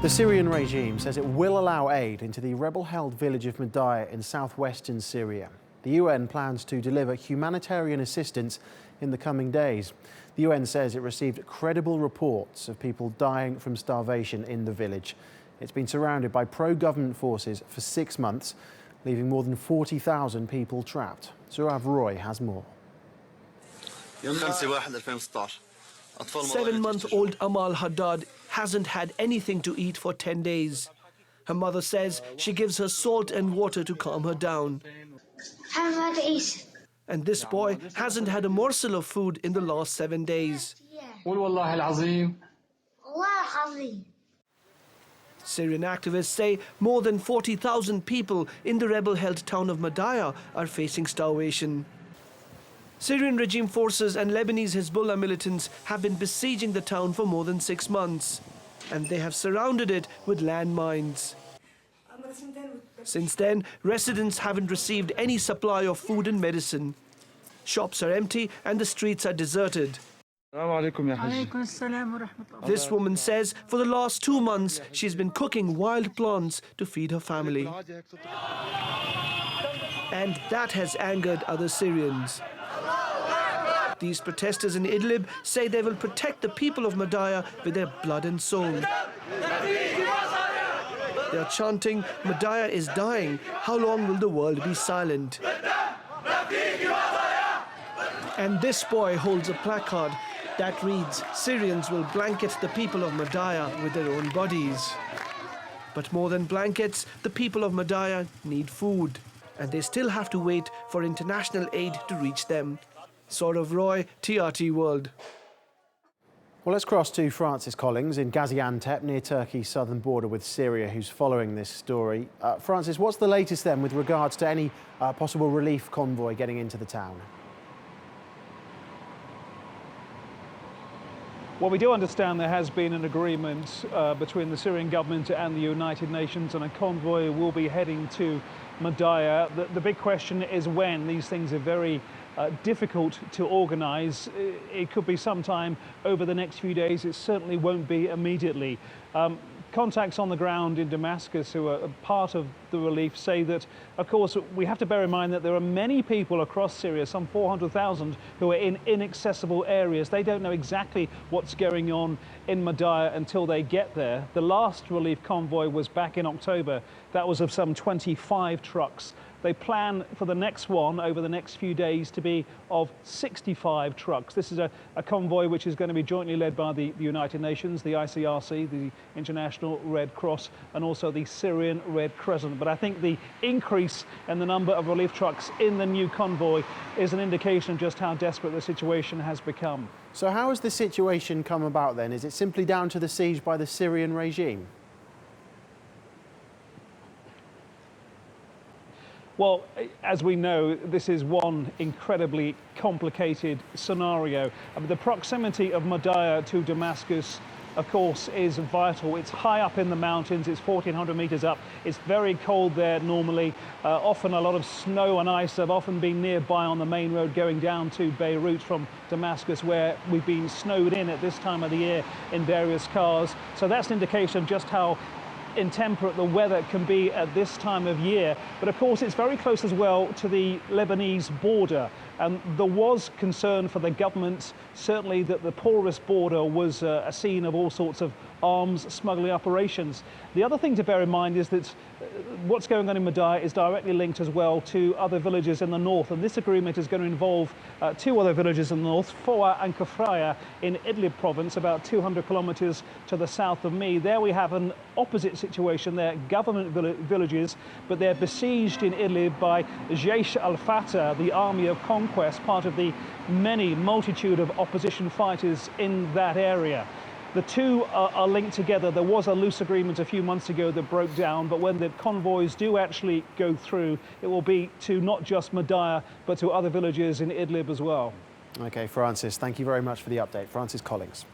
The Syrian regime says it will allow aid into the rebel-held village of Madaya in southwestern Syria. The UN plans to deliver humanitarian assistance in the coming days. The UN says it received credible reports of people dying from starvation in the village. It's been surrounded by pro-government forces for 6 months, leaving more than 40,000 people trapped. Surav Roy has more. 7-month-old Amal Haddad hasn't had anything to eat for 10 days. Her mother says she gives her salt and water to calm her down. And this boy hasn't had a morsel of food in the last 7 days. Syrian activists say more than 40,000 people in the rebel-held town of Madaya are facing starvation. Syrian regime forces and Lebanese Hezbollah militants have been besieging the town for more than 6 months, and they have surrounded it with landmines. Since then, residents haven't received any supply of food and medicine. Shops are empty and the streets are deserted. This woman says for the last 2 months she's been cooking wild plants to feed her family. And that has angered other Syrians. These protesters in Idlib say they will protect the people of Madaya with their blood and soul. They are chanting, "Madaya is dying. How long will the world be silent?" And this boy holds a placard that reads, "Syrians will blanket the people of Madaya with their own bodies." But more than blankets, the people of Madaya need food, and they still have to wait for international aid to reach them. Surav Roy, TRT World. Well, let's cross to Francis Collings in Gaziantep, near Turkey's southern border with Syria, who's following this story. Francis, what's the latest then with regards to any possible relief convoy getting into the town? Well, we do understand there has been an agreement between the Syrian government and the United Nations, and a convoy will be heading to Madaya. The big question is when. These things are very difficult to organise. It could be sometime over the next few days. It certainly won't be immediately. Contacts on the ground in Damascus who are part of the relief say that, of course, we have to bear in mind that there are many people across Syria, some 400,000, who are in inaccessible areas. They don't know exactly what's going on in Madaya until they get there. The last relief convoy was back in October. That was of some 25 trucks. They plan for the next one over the next few days to be of 65 trucks. This is a convoy which is going to be jointly led by the United Nations, the ICRC, the International Red Cross, and also the Syrian Red Crescent. But I think the increase in the number of relief trucks in the new convoy is an indication of just how desperate the situation has become. So how has the situation come about then? Is it simply down to the siege by the Syrian regime? Well, as we know, this is one incredibly complicated scenario. The proximity of Madaya to Damascus, of course, is vital. It's high up in the mountains, it's 1,400 meters up. It's very cold there normally. Often a lot of snow and ice. I've often been nearby on the main road going down to Beirut from Damascus, where we've been snowed in at this time of the year in various cars. So that's an indication of just how intemperate the weather can be at this time of year. But of course it's very close as well to the Lebanese border, and there was concern for the government certainly that the porous border was a scene of all sorts of arms smuggling operations. The other thing to bear in mind is that what's going on in Madaya is directly linked as well to other villages in the north, and this agreement is going to involve 2 other villages in the north, Foa and Kafraya in Idlib province, about 200 kilometers to the south of me. There we have an opposite situation. They're government villages, but they're besieged in Idlib by Jaish al-Fatah, the army of conquest, part of the multitude of opposition fighters in that area. The two are linked together. There was a loose agreement a few months ago that broke down, but when the convoys do actually go through, it will be to not just Madaya, but to other villages in Idlib as well. OK, Francis, thank you very much for the update. Francis Collings.